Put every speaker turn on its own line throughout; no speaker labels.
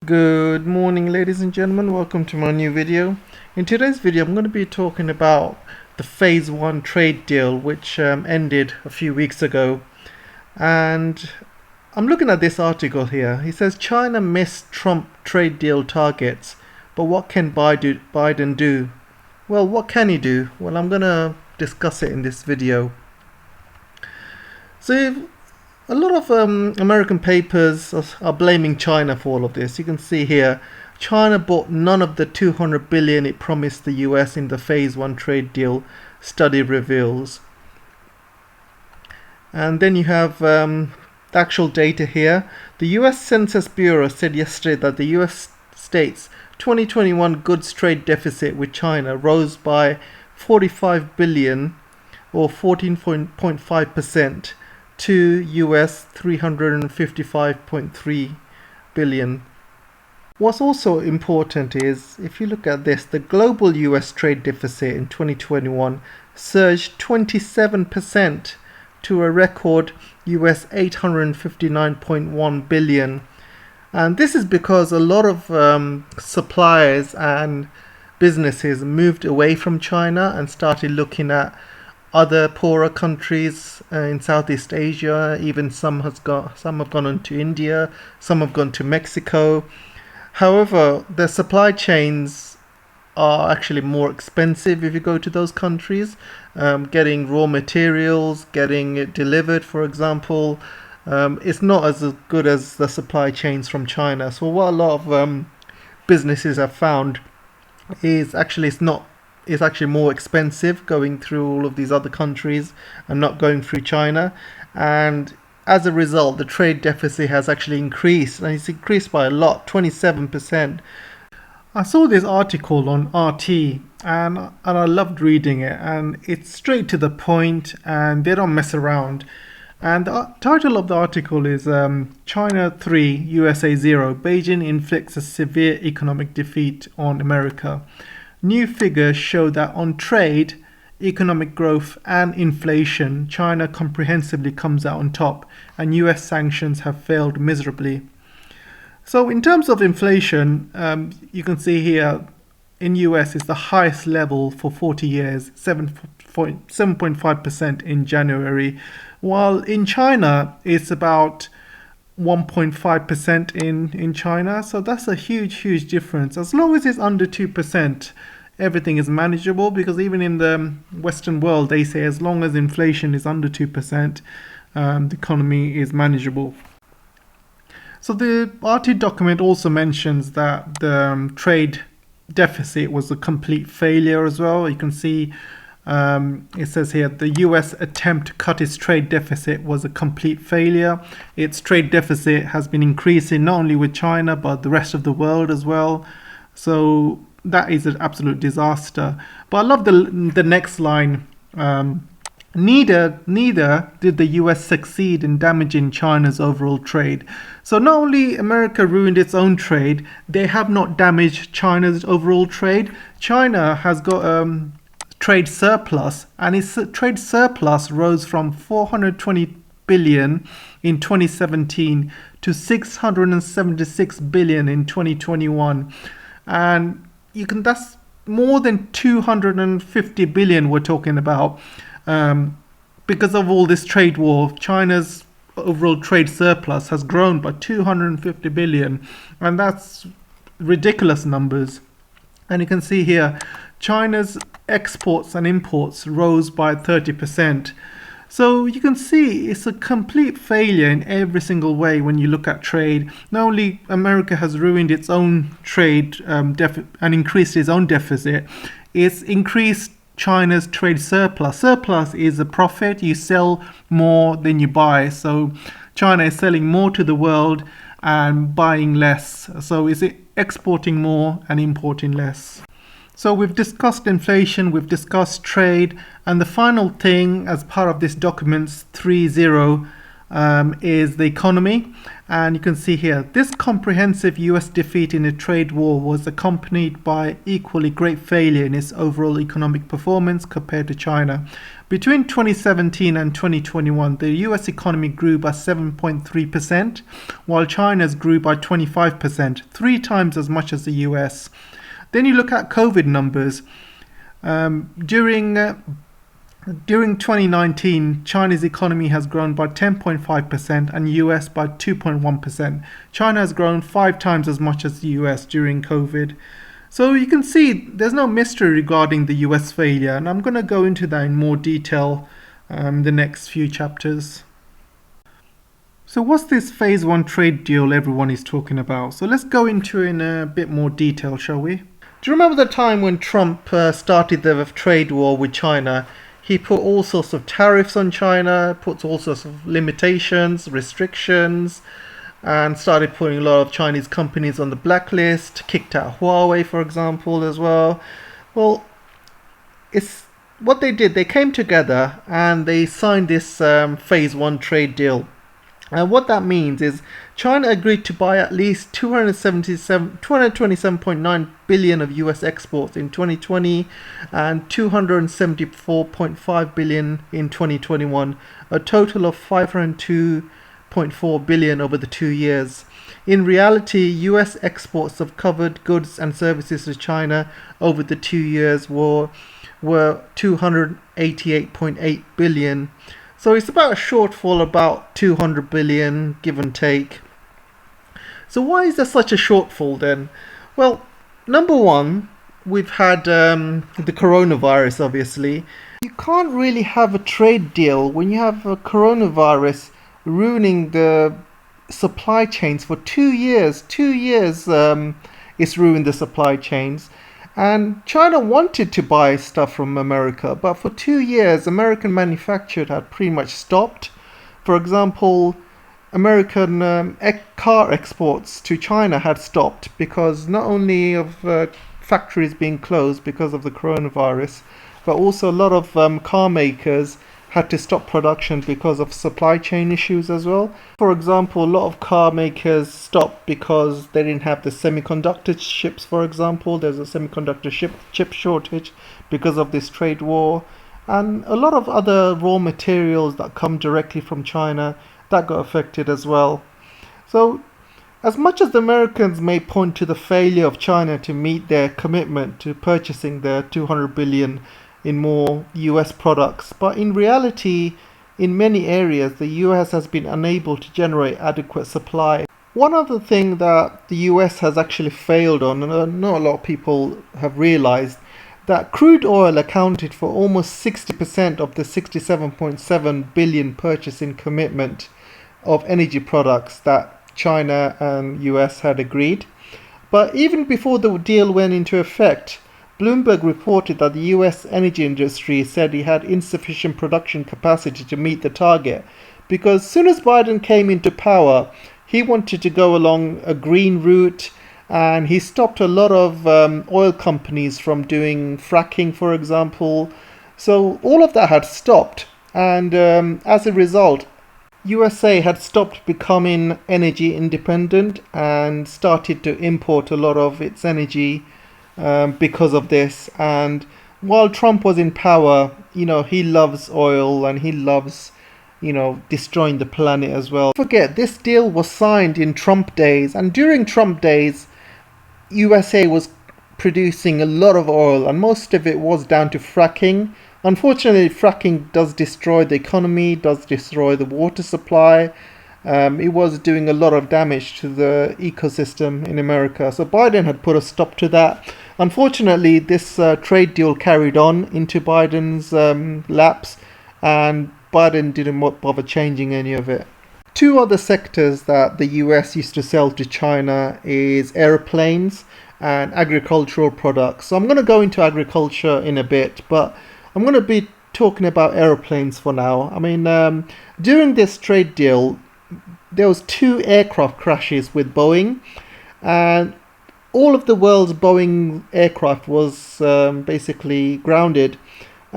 Good morning, ladies and gentlemen. Welcome to my new video. In today's video, I'm going to be talking about the Phase 1 trade deal, which ended a few weeks ago. And I'm looking at this article here. He says China missed Trump trade deal targets, but what can Biden do? Well, what can he do? Well, I'm going to discuss it in this video. So, a lot of American papers are blaming China for all of this. You can see here, China bought none of the 200 billion it promised the US in the Phase 1 trade deal, study reveals. And then you have the actual data here. The US Census Bureau said yesterday that the US state's 2021 goods trade deficit with China rose by 45 billion or 14.5% to US 355.3 billion. What's also important is, if you look at this, the global US trade deficit in 2021 surged 27% to a record US 859.1 billion. And this is because a lot of suppliers and businesses moved away from China and started looking at other poorer countries in Southeast Asia. Even some have gone on to India, some have gone to Mexico. However, the supply chains are actually more expensive if you go to those countries. Getting raw materials, getting it delivered, for example, it's not as good as the supply chains from China. So what a lot of businesses have found is actually it's actually more expensive going through all of these other countries and not going through China. And as a result, the trade deficit has actually increased, and it's increased by a lot, 27%. I saw this article on RT and I loved reading it, and it's straight to the point and they don't mess around. And the title of the article is China 3, USA 0, Beijing inflicts a severe economic defeat on America. New figures show that on trade, economic growth and inflation, China comprehensively comes out on top, and US sanctions have failed miserably. So in terms of inflation, you can see here in US it's the highest level for 40 years, 7.5% in January, while in China it's about 1.5% in China. So that's a huge difference. As long as it's under 2%, everything is manageable, because even in the Western world, they say as long as inflation is under 2%, the economy is manageable. So the RT document also mentions that the trade deficit was a complete failure as well. You can see it says here the US attempt to cut its trade deficit was a complete failure. Its trade deficit has been increasing not only with China but the rest of the world as well. So that is an absolute disaster. But I love the next line. Neither did the US succeed in damaging China's overall trade. So not only America ruined its own trade, they have not damaged China's overall trade. China has got trade surplus, and its trade surplus rose from 420 billion in 2017 to 676 billion in 2021. And that's more than 250 billion we're talking about. Because of all this trade war, China's overall trade surplus has grown by 250 billion, and that's ridiculous numbers. And you can see here, China's exports and imports rose by 30%. So you can see it's a complete failure in every single way when you look at trade. Not only America has ruined its own trade and increased its own deficit, it's increased China's trade surplus. Surplus is a profit. You sell more than you buy. So China is selling more to the world and buying less. So is it exporting more and importing less? So we've discussed inflation, we've discussed trade, and the final thing as part of this document's 3-0 is the economy. And you can see here, this comprehensive US defeat in a trade war was accompanied by equally great failure in its overall economic performance compared to China. Between 2017 and 2021, the US economy grew by 7.3%, while China's grew by 25%, 3 times as much as the US. Then you look at COVID numbers. During 2019, China's economy has grown by 10.5% and US by 2.1%. China has grown 5 times as much as the US during COVID. So you can see there's no mystery regarding the US failure, and I'm going to go into that in more detail in the next few chapters. So what's this Phase 1 trade deal everyone is talking about? So let's go into it in a bit more detail, shall we? Do you remember the time when Trump started the trade war with China? He put all sorts of tariffs on China, put all sorts of limitations, restrictions, and started putting a lot of Chinese companies on the blacklist, kicked out Huawei, for example, as well. Well, it's what they did. They came together and they signed this Phase 1 trade deal. And what that means is China agreed to buy at least 227.9 billion of US exports in 2020 and 274.5 billion in 2021, a total of 502.4 billion over the 2 years. In reality, US exports of covered goods and services to China over the 2 years were 288.8 billion. So it's about a shortfall about 200 billion, give and take. So why is there such a shortfall then? Well, number one, we've had the coronavirus, obviously. You can't really have a trade deal when you have a coronavirus ruining the supply chains for 2 years. 2 years it's ruined the supply chains. And China wanted to buy stuff from America, but for 2 years, American manufactured had pretty much stopped. For example, American car exports to China had stopped because not only of factories being closed because of the coronavirus, but also a lot of car makers had to stop production because of supply chain issues as well. For example, a lot of car makers stopped because they didn't have the semiconductor chips, for example. There's a semiconductor chip shortage because of this trade war. And a lot of other raw materials that come directly from China, that got affected as well. So, as much as the Americans may point to the failure of China to meet their commitment to purchasing their 200 billion in more US products, but in reality, in many areas, the US has been unable to generate adequate supply. One other thing that the US has actually failed on, and not a lot of people have realized, that crude oil accounted for almost 60% of the 67.7 billion purchasing commitment of energy products that China and US had agreed. But even before the deal went into effect, Bloomberg reported that the US energy industry said he had insufficient production capacity to meet the target, because as soon as Biden came into power, he wanted to go along a green route, and he stopped a lot of oil companies from doing fracking, for example. So all of that had stopped, and as a result, USA had stopped becoming energy independent and started to import a lot of its energy because of this. And while Trump was in power, he loves oil and he loves, destroying the planet as well. Don't forget, this deal was signed in Trump days, and during Trump days, USA was producing a lot of oil, and most of it was down to fracking. Unfortunately, fracking does destroy the economy, does destroy the water supply. It was doing a lot of damage to the ecosystem in America. So Biden had put a stop to that. Unfortunately, this trade deal carried on into Biden's laps, and Biden didn't bother changing any of it. Two other sectors that the US used to sell to China is airplanes and agricultural products. So I'm going to go into agriculture in a bit, but I'm going to be talking about airplanes for now. I mean, during this trade deal, there was 2 aircraft crashes with Boeing, and all of the world's Boeing aircraft was basically grounded.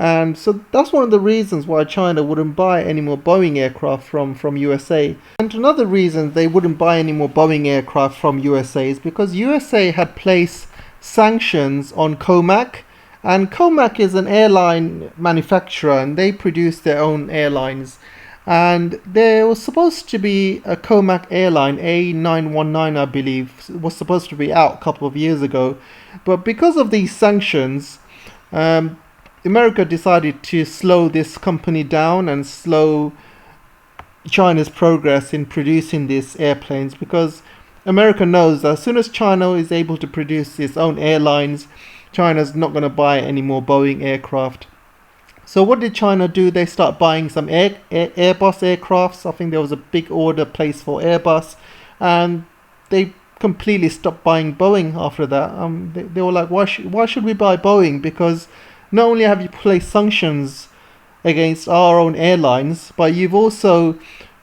And so that's one of the reasons why China wouldn't buy any more Boeing aircraft from USA. And another reason they wouldn't buy any more Boeing aircraft from USA is because USA had placed sanctions on Comac. And Comac is an airline manufacturer and they produce their own airlines. And there was supposed to be a Comac airline, A919 I believe, was supposed to be out a couple of years ago. But because of these sanctions, America decided to slow this company down and slow China's progress in producing these airplanes, because America knows that as soon as China is able to produce its own airlines, China's not going to buy any more Boeing aircraft. So what did China do? They start buying some Airbus aircrafts. I think there was a big order placed for Airbus, and they completely stopped buying Boeing after that. They were like, why should we buy Boeing? Because not only have you placed sanctions against our own airlines, but you've also,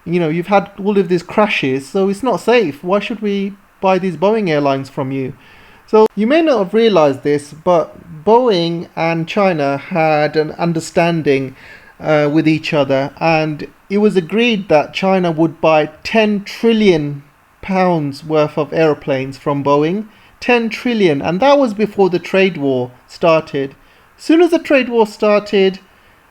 you've had all of these crashes, so it's not safe. Why should we buy these Boeing airlines from you? So you may not have realized this, but Boeing and China had an understanding with each other, and it was agreed that China would buy 10 trillion pounds worth of airplanes from Boeing. 10 trillion, and that was before the trade war started. Soon as the trade war started,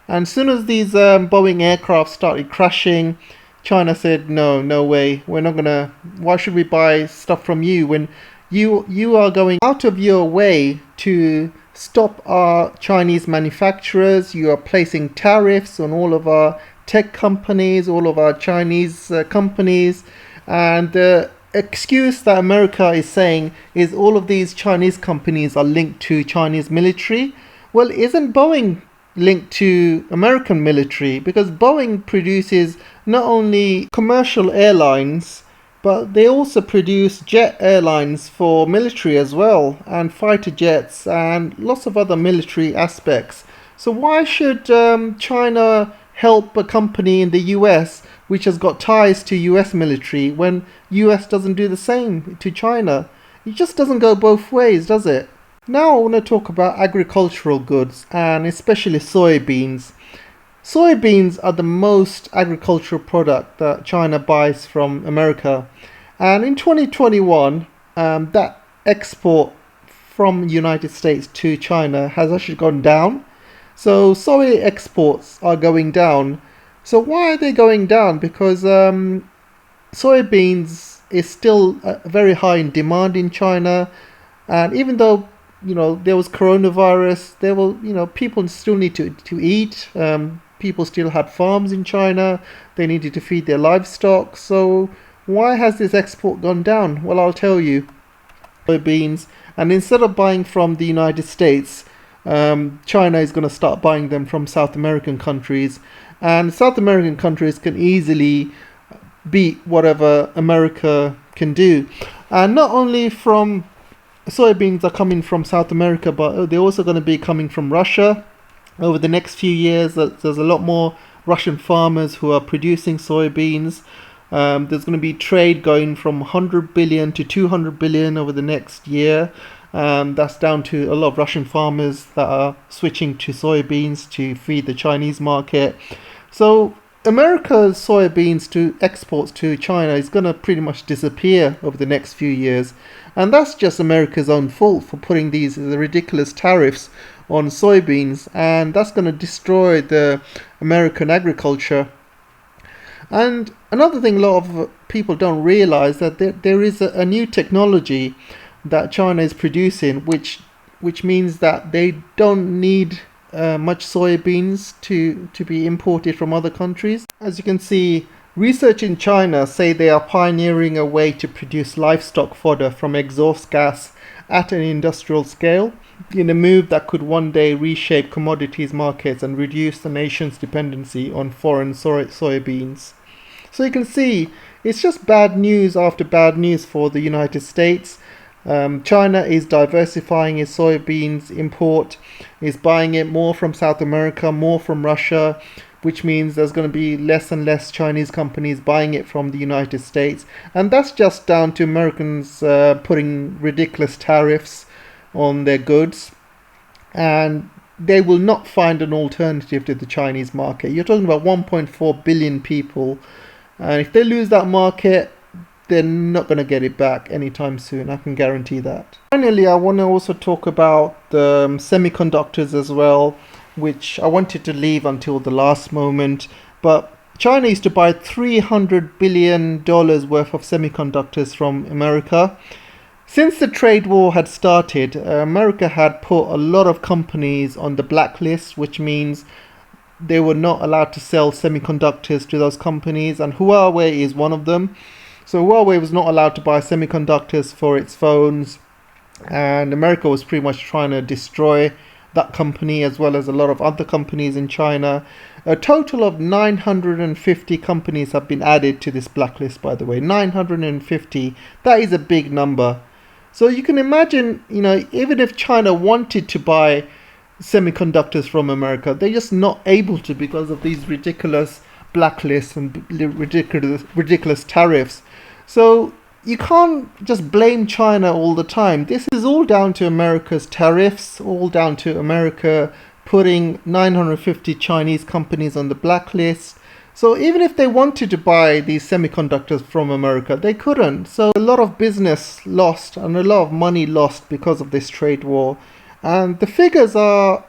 and soon as these Boeing aircraft started crashing, China said, no way, we're not gonna, why should we buy stuff from you when you are going out of your way to stop our Chinese manufacturers. You are placing tariffs on all of our tech companies, all of our Chinese companies, and the excuse that America is saying is all of these Chinese companies are linked to Chinese military. Well, isn't Boeing linked to American military? Because Boeing produces not only commercial airlines, but they also produce jet airlines for military as well, and fighter jets and lots of other military aspects. So why should China help a company in the US which has got ties to US military when US doesn't do the same to China? It just doesn't go both ways, does it? Now I want to talk about agricultural goods, and especially soybeans. Soybeans are the most agricultural product that China buys from America. And in 2021, that export from United States to China has actually gone down. So soy exports are going down. So why are they going down? Because soybeans is still very high in demand in China. And even though there was coronavirus, people still need to eat. People still had farms in China. They needed to feed their livestock. So why has this export gone down? Well, I'll tell you. Soybeans, and instead of buying from the United States, China is going to start buying them from South American countries. And South American countries can easily beat whatever America can do. And not only from soybeans are coming from South America, but they're also going to be coming from Russia. Over the next few years, there's a lot more Russian farmers who are producing soybeans. There's going to be trade going from 100 billion to 200 billion over the next year. That's down to a lot of Russian farmers that are switching to soybeans to feed the Chinese market. So America's soybeans to exports to China is going to pretty much disappear over the next few years. And that's just America's own fault for putting these ridiculous tariffs on soybeans, and that's going to destroy the American agriculture. And another thing a lot of people don't realize that there is a new technology that China is producing, which means that they don't need much soybeans to be imported from other countries. As you can see, research in China say they are pioneering a way to produce livestock fodder from exhaust gas at an industrial scale, in a move that could one day reshape commodities markets and reduce the nation's dependency on foreign soybeans. So you can see it's just bad news after bad news for the United States. China is diversifying its soybeans import, is buying it more from South America, more from Russia, which means there's going to be less and less Chinese companies buying it from the United States. And that's just down to Americans putting ridiculous tariffs on their goods. And they will not find an alternative to the Chinese market. You're talking about 1.4 billion people, and if they lose that market, they're not going to get it back anytime soon. I can guarantee that. Finally, I want to also talk about the semiconductors as well, which I wanted to leave until the last moment. But China used to buy $300 billion worth of semiconductors from America. Since the trade war had started, America had put a lot of companies on the blacklist, which means they were not allowed to sell semiconductors to those companies, and Huawei is one of them. So Huawei was not allowed to buy semiconductors for its phones, and America was pretty much trying to destroy that company as well as a lot of other companies in China. A total of 950 companies have been added to this blacklist, by the way. 950. That is a big number. So you can imagine, even if China wanted to buy semiconductors from America, they're just not able to because of these ridiculous blacklists and ridiculous tariffs. So you can't just blame China all the time. This is all down to America's tariffs, all down to America putting 950 Chinese companies on the blacklist. So even if they wanted to buy these semiconductors from America, they couldn't. So a lot of business lost and a lot of money lost because of this trade war. And the figures are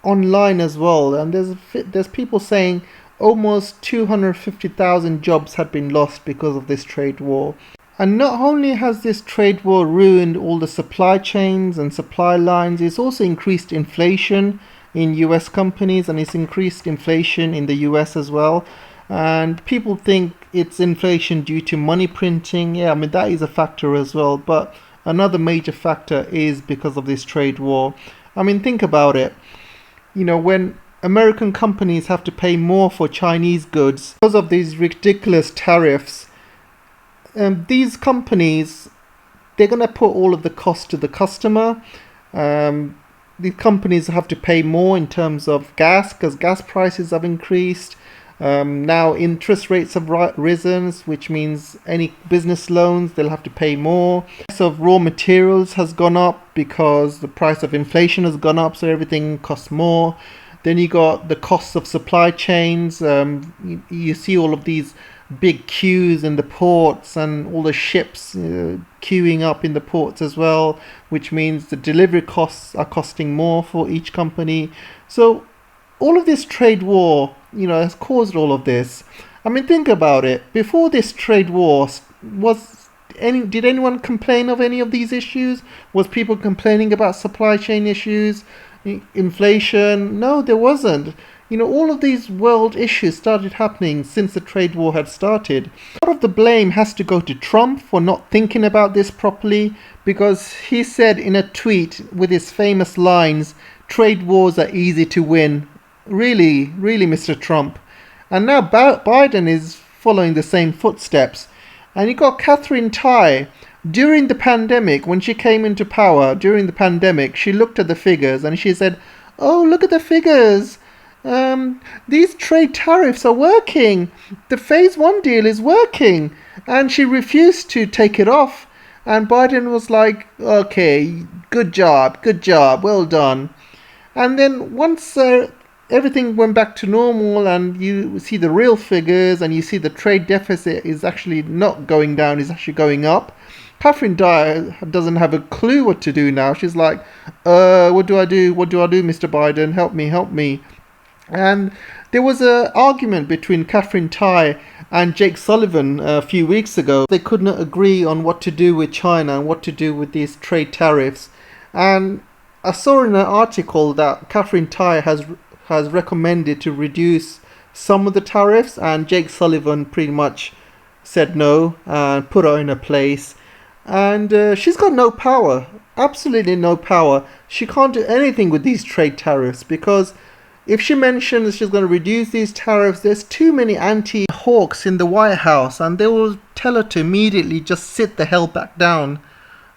online as well. And there's people saying almost 250,000 jobs had been lost because of this trade war. And not only has this trade war ruined all the supply chains and supply lines, it's also increased inflation in US companies, and it's increased inflation in the US as well. And people think it's inflation due to money printing. Yeah, I mean, that is a factor as well. But another major factor is because of this trade war. I mean, think about it. When American companies have to pay more for Chinese goods because of these ridiculous tariffs, these companies, they're going to put all of the cost to the customer. These companies have to pay more in terms of gas because gas prices have increased. Now interest rates have risen, which means any business loans, they'll have to pay more. The price of raw materials has gone up because the price of inflation has gone up, so everything costs more. Then you got the costs of supply chains. You see all of these big queues in the ports and all the ships queuing up in the ports as well, which means the delivery costs are costing more for each company. So all of this trade war, has caused all of this. I mean, think about it. Before this trade war, did anyone complain of any of these issues? Was people complaining about supply chain issues, inflation? No, there wasn't. All of these world issues started happening since the trade war had started. A lot of the blame has to go to Trump for not thinking about this properly, because he said in a tweet with his famous lines, "Trade wars are easy to win." Really, Mr. Trump. And now Biden is following the same footsteps. And you got Catherine Tai. During the pandemic, when she came into power, during the pandemic, she looked at the figures and she said, "Oh, look at the figures. These trade tariffs are working. The Phase 1 deal is working." And she refused to take it off. And Biden was like, "Okay, good job, well done." And then once everything went back to normal and you see the real figures and you see the trade deficit is actually not going down, it's actually going up, Catherine Tai doesn't have a clue what to do now. She's like, what do I do, Mr. Biden? Help me. And there was an argument between Catherine Tai and Jake Sullivan a few weeks ago. They could not agree on what to do with China and what to do with these trade tariffs. And I saw in an article that Catherine Tai has recommended to reduce some of the tariffs, and Jake Sullivan pretty much said no and put her in her place. And she's got no power, absolutely no power. She can't do anything with these trade tariffs, because if she mentions she's going to reduce these tariffs, there's too many anti-hawks in the White House, and they will tell her to immediately just sit the hell back down.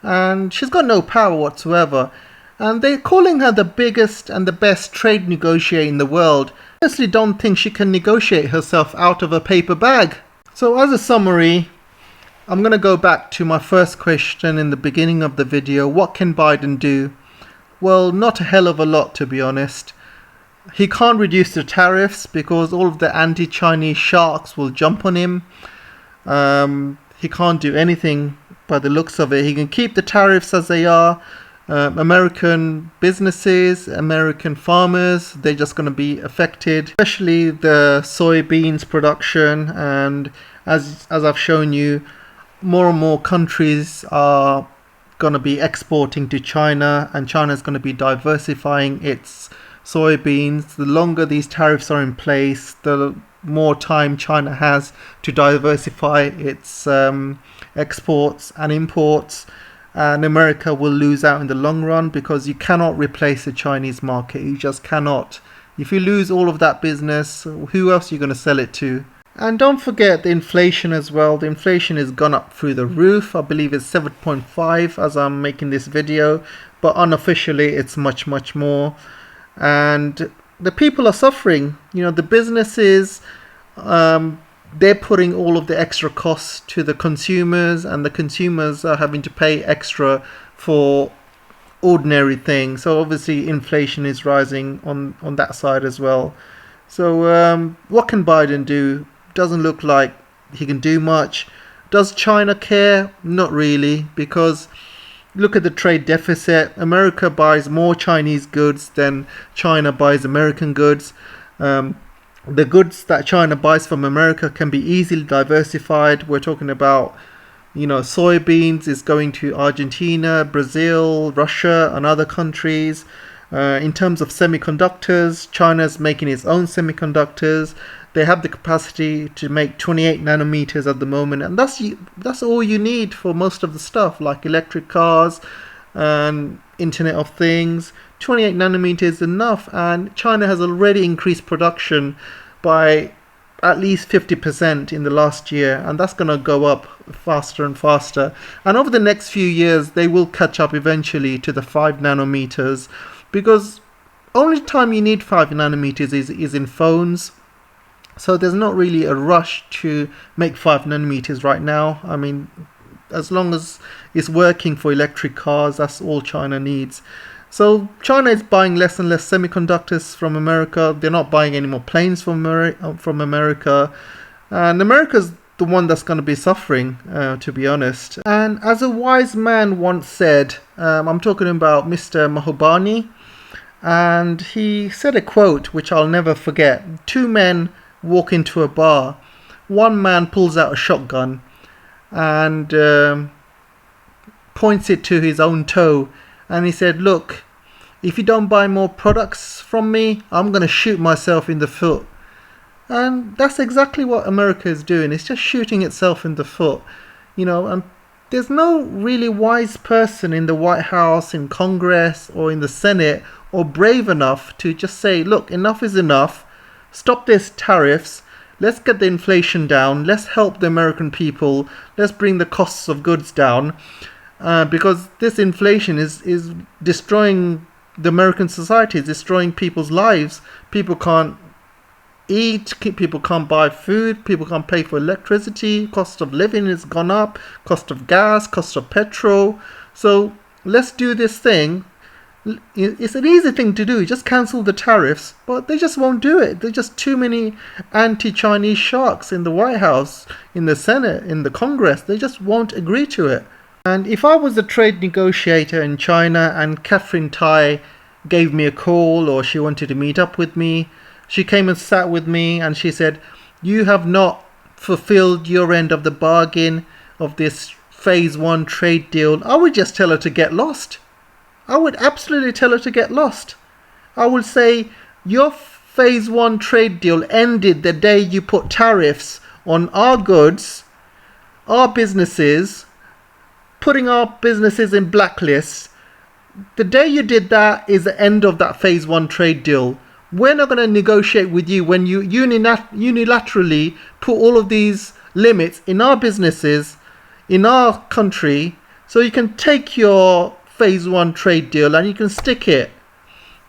And she's got no power whatsoever. And they're calling her the biggest and the best trade negotiator in the world. I honestly don't think she can negotiate herself out of a paper bag. So as a summary, I'm going to go back to my first question in the beginning of the video. What can Biden do? Well, not a hell of a lot, to be honest. He can't reduce the tariffs because all of the anti-Chinese sharks will jump on him. He can't do anything by the looks of it. He can keep the tariffs as they are. American businesses, American farmers, they're just going to be affected, especially the soybeans production. And as I've shown you, more and more countries are going to be exporting to China, and China is going to be diversifying its soybeans. The longer these tariffs are in place, the more time China has to diversify its exports and imports. And America will lose out in the long run because you cannot replace the Chinese market. You just cannot. If you lose all of that business, who else are you going to sell it to? And don't forget the inflation as well. The inflation has gone up through the roof. I believe it's 7.5 as I'm making this video, but unofficially it's much, much more. And the people are suffering. You know, the businesses, they're putting all of the extra costs to the consumers, and the consumers are having to pay extra for ordinary things. So obviously inflation is rising on that side as well. So what can Biden do? Doesn't look like he can do much. Does China care? Not really, because look at the trade deficit. America buys more Chinese goods than China buys American goods. The goods that China buys from America can be easily diversified. We're talking about, you know, soybeans is going to Argentina, Brazil, Russia, and other countries. In terms of semiconductors, China's making its own semiconductors. They have the capacity to make 28 nanometers at the moment, and that's all you need for most of the stuff, like electric cars and Internet of Things. 28 nanometers is enough, and China has already increased production by at least 50% in the last year, and that's going to go up faster and faster. And over the next few years, they will catch up eventually to the 5 nanometers, because only time you need 5 nanometers is in phones. So there's not really a rush to make 5 nanometers right now. I mean, as long as it's working for electric cars, that's all China needs. So China is buying less and less semiconductors from America. They're not buying any more planes from America. And America's the one that's going to be suffering, to be honest. And as a wise man once said, I'm talking about Mr. Mahbubani, and he said a quote which I'll never forget. Two men walk into a bar. One man pulls out a shotgun and points it to his own toe, and he said, "Look, if you don't buy more products from me, I'm going to shoot myself in the foot." And that's exactly what America is doing. It's just shooting itself in the foot, you know. And there's no really wise person in the White House, in Congress, or in the Senate, or brave enough to just say, "Look, enough is enough. Stop this tariffs. Let's get the inflation down. Let's help the American people. Let's bring the costs of goods down." Because this inflation is destroying the American society, it's destroying people's lives. People can't eat, people can't buy food, people can't pay for electricity, cost of living has gone up, cost of gas, cost of petrol. So let's do this thing. It's an easy thing to do, just cancel the tariffs, but they just won't do it. There's just too many anti-Chinese sharks in the White House, in the Senate, in the Congress. They just won't agree to it. And if I was a trade negotiator in China and Catherine Tai gave me a call, or she wanted to meet up with me, she came and sat with me and she said, "You have not fulfilled your end of the bargain of this Phase 1 trade deal," I would just tell her to get lost. I would absolutely tell her to get lost. I would say, your Phase 1 trade deal ended the day you put tariffs on our goods, our businesses, putting our businesses in blacklists. The day you did that is the end of that Phase 1 trade deal. We're not going to negotiate with you when you unilaterally put all of these limits in our businesses, in our country, so you can take your Phase 1 trade deal and you can stick it.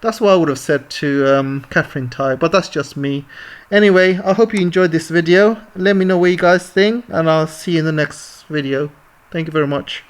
That's what I would have said to Catherine Tai, but that's just me. Anyway, I hope you enjoyed this video. Let me know what you guys think, and I'll see you in the next video. Thank you very much.